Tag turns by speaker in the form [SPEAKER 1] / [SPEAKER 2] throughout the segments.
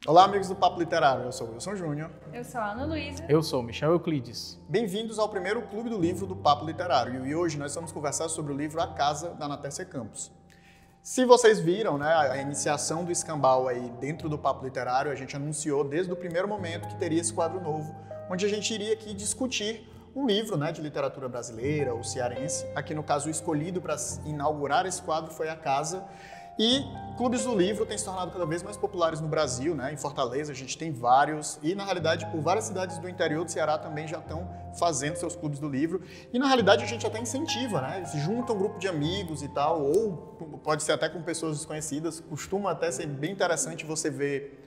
[SPEAKER 1] Olá, amigos do Papo Literário. Eu sou o Wilson Júnior.
[SPEAKER 2] Eu sou a Ana Luísa.
[SPEAKER 3] Eu sou o Michel Euclides.
[SPEAKER 1] Bem-vindos ao primeiro Clube do Livro do Papo Literário. E hoje nós vamos conversar sobre o livro A Casa, da Ana Tércia Campos. Se vocês viram, né, a iniciação do Escambau aí dentro do Papo Literário, a gente anunciou desde o primeiro momento que teria esse quadro novo, onde a gente iria aqui discutir um livro, né, de literatura brasileira ou cearense. Aqui, no caso, o escolhido para inaugurar esse quadro foi A Casa. E clubes do livro têm se tornado cada vez mais populares no Brasil, né? Em Fortaleza a gente tem vários, e na realidade por várias cidades do interior do Ceará também já estão fazendo seus clubes do livro. E na realidade a gente até incentiva, né? Se junta um grupo de amigos e tal, ou pode ser até com pessoas desconhecidas. Costuma até ser bem interessante você ver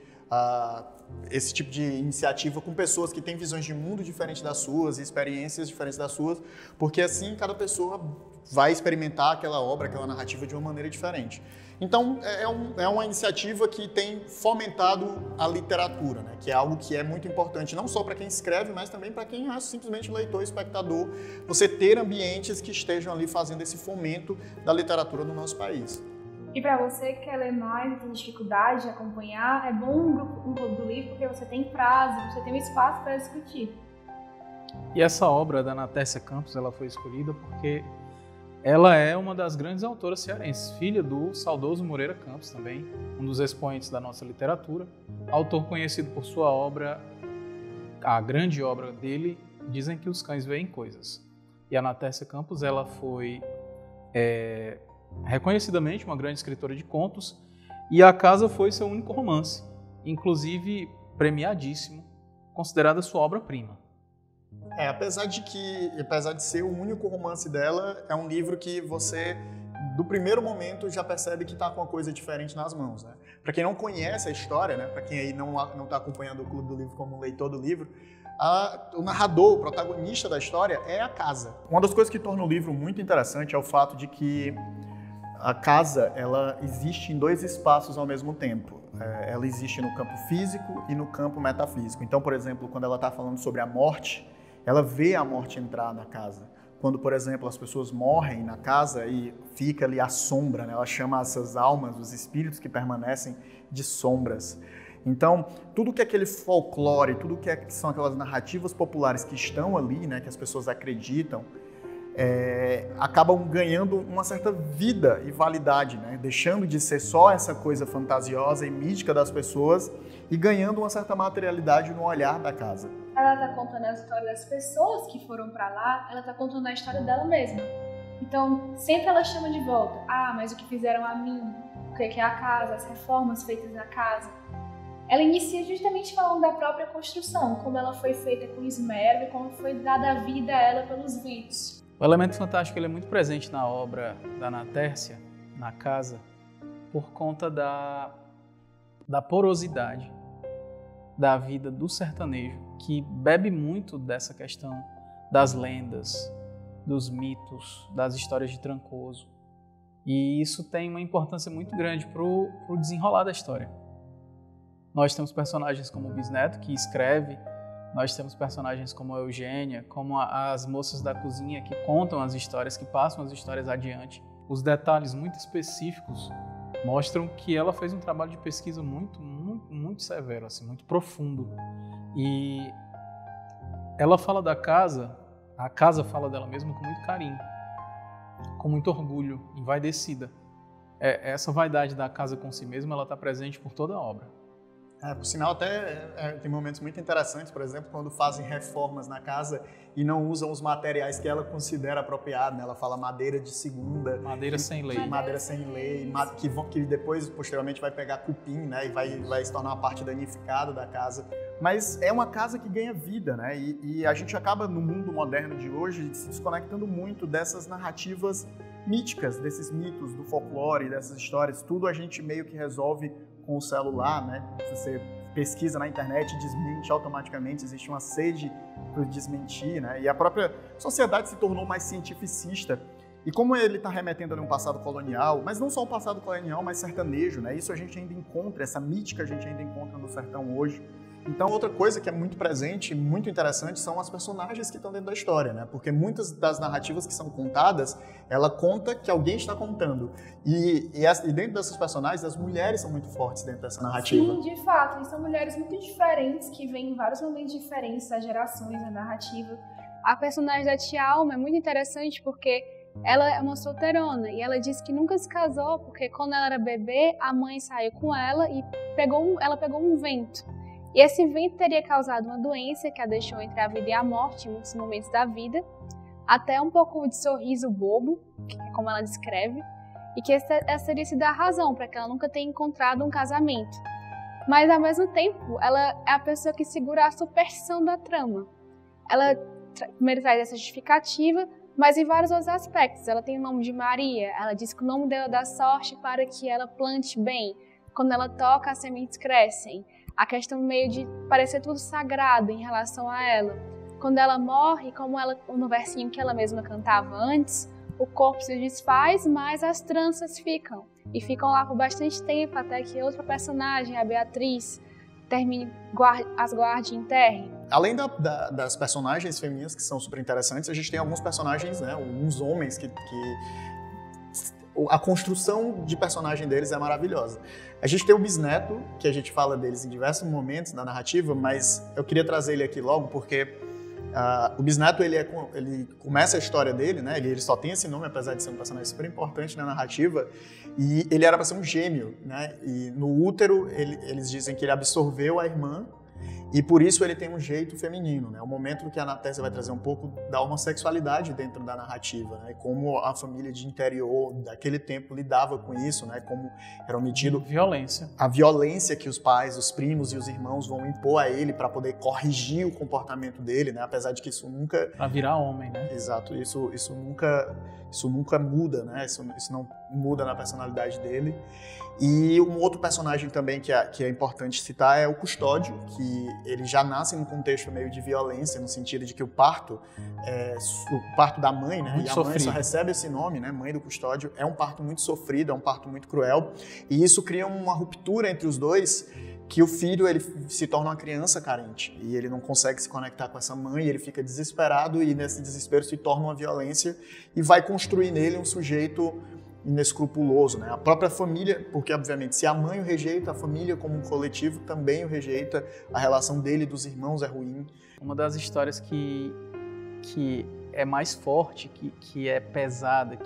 [SPEAKER 1] esse tipo de iniciativa com pessoas que têm visões de mundo diferentes das suas, experiências diferentes das suas, porque assim cada pessoa vai experimentar aquela obra, aquela narrativa de uma maneira diferente. Então, é uma iniciativa que tem fomentado a literatura, né? Que é algo que é muito importante, não só para quem escreve, mas também para quem é simplesmente leitor, espectador, você ter ambientes que estejam ali fazendo esse fomento da literatura no nosso país.
[SPEAKER 2] E para você que quer ler mais e tem dificuldade de acompanhar, é bom um clube do livro porque você tem prazo, você tem um espaço para discutir.
[SPEAKER 3] E essa obra da Ana Tércia Campos, ela foi escolhida porque ela é uma das grandes autoras cearenses, filha do saudoso Moreira Campos também, um dos expoentes da nossa literatura, autor conhecido por sua obra, a grande obra dele, Dizem que os Cães Veem Coisas. E a Ana Tércia Campos, ela foi reconhecidamente uma grande escritora de contos, e A Casa foi seu único romance, inclusive premiadíssimo, considerada sua obra-prima.
[SPEAKER 1] Apesar de ser o único romance dela, é um livro que você, do primeiro momento, já percebe que está com uma coisa diferente nas mãos, né? Para quem não conhece a história, né? Para quem aí não está acompanhando o Clube do Livro como leitor do livro, o narrador, o protagonista da história é a casa. Uma das coisas que torna o livro muito interessante é o fato de que a casa, ela existe em dois espaços ao mesmo tempo. Ela existe no campo físico e no campo metafísico. Então, por exemplo, quando ela está falando sobre a morte, ela vê a morte entrar na casa. Quando, por exemplo, as pessoas morrem na casa e fica ali a sombra, né? Ela chama essas almas, os espíritos que permanecem, de sombras. Então, tudo que é aquele folclore, tudo que são aquelas narrativas populares que estão ali, né, que as pessoas acreditam, acabam ganhando uma certa vida e validade, né? Deixando de ser só essa coisa fantasiosa e mística das pessoas e ganhando uma certa materialidade no olhar da casa.
[SPEAKER 2] Ela está contando a história das pessoas que foram para lá, ela está contando a história dela mesma. Então, sempre ela chama de volta. Mas o que fizeram a mim? O que é a casa? As reformas feitas na casa? Ela inicia justamente falando da própria construção, como ela foi feita com esmero e como foi dada a vida a ela pelos ventos.
[SPEAKER 3] O elemento fantástico ele é muito presente na obra da Ana Tércia, na Casa, por conta da porosidade da vida do sertanejo, que bebe muito dessa questão das lendas, dos mitos, das histórias de Trancoso. E isso tem uma importância muito grande para o desenrolar da história. Nós temos personagens como o Bisneto, que escreve, nós temos personagens como a Eugênia, como as moças da cozinha, que contam as histórias, que passam as histórias adiante. Os detalhes muito específicos mostram que ela fez um trabalho de pesquisa muito severo, assim, muito profundo. E ela fala da casa, a casa fala dela mesma com muito carinho, com muito orgulho, envaidecida. Essa vaidade da casa com si mesma, ela está presente por toda a obra.
[SPEAKER 1] Por sinal, até tem momentos muito interessantes, por exemplo, quando fazem reformas na casa e não usam os materiais que ela considera apropriados, né? Ela fala madeira de segunda.
[SPEAKER 3] Madeira sem lei.
[SPEAKER 1] Madeira sem lei, que depois, posteriormente, vai pegar cupim, né? E vai se tornar uma parte danificada da casa. Mas é uma casa que ganha vida, né? E a gente acaba, no mundo moderno de hoje, se desconectando muito dessas narrativas míticas, desses mitos, do folclore, dessas histórias. Tudo a gente meio que resolve com o celular, né? Você pesquisa na internet e desmente automaticamente, existe uma sede por desmentir, né? E a própria sociedade se tornou mais cientificista E como ele está remetendo a um passado colonial, mas não só o passado colonial, mas sertanejo, né? Isso a gente ainda encontra, essa mítica a gente ainda encontra no sertão hoje. Então, outra coisa que é muito presente, muito interessante, são as personagens que estão dentro da história, né? Porque muitas das narrativas que são contadas, ela conta que alguém está contando. E dentro dessas personagens, as mulheres são muito fortes dentro dessa narrativa.
[SPEAKER 2] Sim, de fato. E são mulheres muito diferentes, que vêm em vários momentos diferentes das gerações da narrativa. A personagem da Tia Alma é muito interessante porque ela é uma solteirona e ela diz que nunca se casou porque quando ela era bebê, a mãe saiu com ela e ela pegou um vento. E esse vento teria causado uma doença que a deixou entre a vida e a morte em muitos momentos da vida, até um pouco de sorriso bobo, que é como ela descreve, e que essa teria sido a razão para que ela nunca tenha encontrado um casamento. Mas, ao mesmo tempo, ela é a pessoa que segura a superstição da trama. Ela primeiro traz essa justificativa, mas em vários outros aspectos. Ela tem o nome de Maria, ela diz que o nome dela dá sorte para que ela plante bem. Quando ela toca, as sementes crescem. A questão meio de parecer tudo sagrado em relação a ela. Quando ela morre, como ela, no versinho que ela mesma cantava antes, o corpo se desfaz, mas as tranças ficam. E ficam lá por bastante tempo, até que outra personagem, a Beatriz, as guarde e enterre.
[SPEAKER 1] Além das personagens femininas, que são super interessantes, a gente tem alguns personagens, né, alguns homens que a construção de personagem deles é maravilhosa. A gente tem o Bisneto, que a gente fala deles em diversos momentos na narrativa, mas eu queria trazer ele aqui logo porque o Bisneto, ele começa a história dele, né? Ele só tem esse nome, apesar de ser um personagem super importante na narrativa, e ele era para ser um gêmeo, né? E no útero, eles dizem que ele absorveu a irmã, e por isso ele tem um jeito feminino, né? É o momento que a Anastasia vai trazer um pouco da homossexualidade dentro da narrativa, né? Como a família de interior daquele tempo lidava com isso, né? Como era omitido
[SPEAKER 3] violência.
[SPEAKER 1] A violência que os pais, os primos e os irmãos vão impor a ele para poder corrigir o comportamento dele, né? Apesar de que isso nunca...
[SPEAKER 3] Para virar homem, né?
[SPEAKER 1] Exato, isso nunca muda, né? Isso não muda na personalidade dele. E um outro personagem também que é importante citar é o Custódio, que ele já nasce num contexto meio de violência, no sentido de que o parto da mãe, né?
[SPEAKER 3] Muito
[SPEAKER 1] e a
[SPEAKER 3] sofrido.
[SPEAKER 1] Mãe só recebe esse nome, né? Mãe do Custódio, é um parto muito sofrido, é um parto muito cruel, e isso cria uma ruptura entre os dois, que o filho ele se torna uma criança carente, e ele não consegue se conectar com essa mãe, ele fica desesperado, e nesse desespero se torna uma violência, e vai construir nele um sujeito inescrupuloso, né? A própria família, porque obviamente se a mãe o rejeita, a família como um coletivo também o rejeita, a relação dele e dos irmãos é ruim.
[SPEAKER 3] Uma das histórias que é mais forte, que é pesada,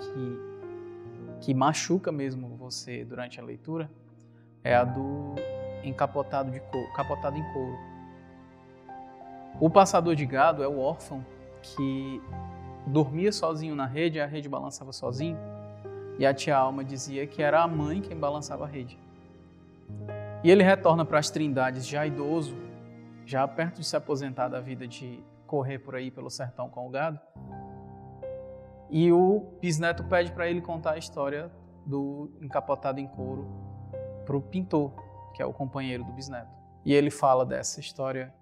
[SPEAKER 3] que machuca mesmo você durante a leitura, é a do capotado em couro. O passador de gado é o órfão que dormia sozinho na rede, a rede balançava sozinho, e a tia Alma dizia que era a mãe quem balançava a rede. E ele retorna para as Trindades já idoso, já perto de se aposentar da vida de correr por aí pelo sertão com o gado. E o bisneto pede para ele contar a história do encapotado em couro para o pintor, que é o companheiro do bisneto. E ele fala dessa história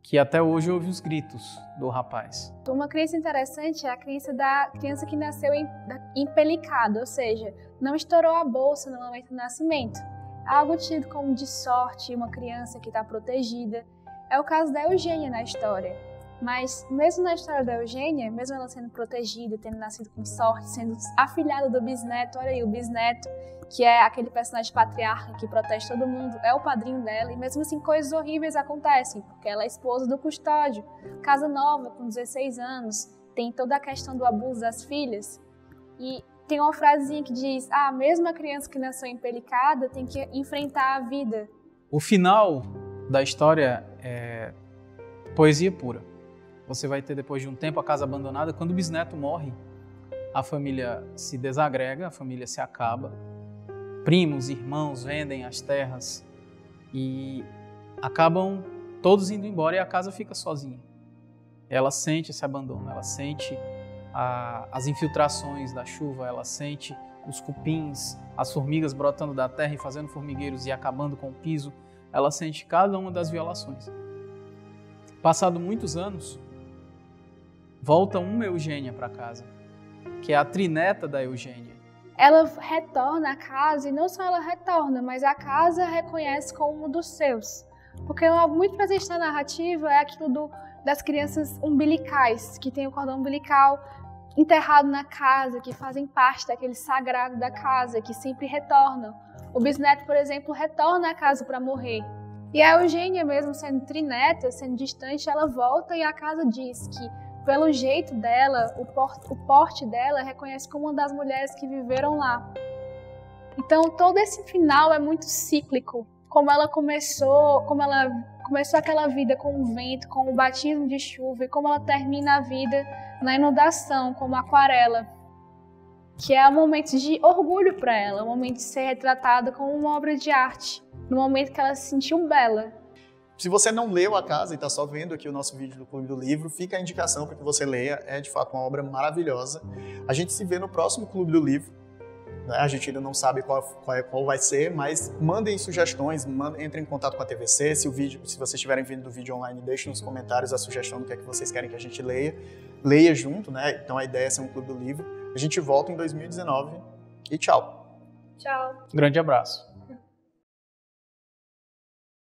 [SPEAKER 3] que até hoje ouve os gritos do rapaz.
[SPEAKER 2] Uma crença interessante é a crença da criança que nasceu empelicada, ou seja, não estourou a bolsa no momento do nascimento. Algo tido como de sorte, uma criança que está protegida. É o caso da Eugênia na história. Mas mesmo na história da Eugênia, mesmo ela sendo protegida, tendo nascido com sorte, sendo afilhada do bisneto, olha aí, o bisneto, que é aquele personagem patriarca que protege todo mundo, é o padrinho dela, e mesmo assim coisas horríveis acontecem, porque ela é esposa do Custódio, casa nova, com 16 anos, tem toda a questão do abuso das filhas, e tem uma frasezinha que diz, mesmo a criança que nasceu empelicada tem que enfrentar a vida.
[SPEAKER 3] O final da história é poesia pura. Você vai ter, depois de um tempo, a casa abandonada. Quando o bisneto morre, a família se desagrega, a família se acaba. Primos, irmãos vendem as terras e acabam todos indo embora e a casa fica sozinha. Ela sente esse abandono, ela sente as infiltrações da chuva, ela sente os cupins, as formigas brotando da terra e fazendo formigueiros e acabando com o piso. Ela sente cada uma das violações. Passado muitos anos, volta uma Eugênia para casa que é a trineta da Eugênia.
[SPEAKER 2] Ela retorna à casa e não só ela retorna, mas a casa reconhece como um dos seus. Porque algo muito presente na narrativa é aquilo das crianças umbilicais, que tem o cordão umbilical enterrado na casa, que fazem parte daquele sagrado da casa, que sempre retornam. O bisneto, por exemplo, retorna à casa para morrer. E a Eugênia, mesmo sendo trineta, sendo distante, ela volta e a casa diz que, pelo jeito dela, o porte dela reconhece como uma das mulheres que viveram lá. Então, todo esse final é muito cíclico. Como ela começou aquela vida com o vento, com o batismo de chuva, e como ela termina a vida na inundação, como aquarela, que é um momento de orgulho para ela, um momento de ser retratada como uma obra de arte, no momento que ela se sentiu bela.
[SPEAKER 1] Se você não leu A Casa e está só vendo aqui o nosso vídeo do Clube do Livro, fica a indicação para que você leia, é de fato uma obra maravilhosa. A gente se vê no próximo Clube do Livro. A gente ainda não sabe qual vai ser, mas mandem sugestões, entrem em contato com a TVC. Se vocês estiverem vendo do vídeo online, deixem nos comentários a sugestão do que é que vocês querem que a gente leia junto, né? Então a ideia é ser um Clube do Livro. A gente volta em 2019 e tchau.
[SPEAKER 2] Tchau.
[SPEAKER 3] Grande abraço.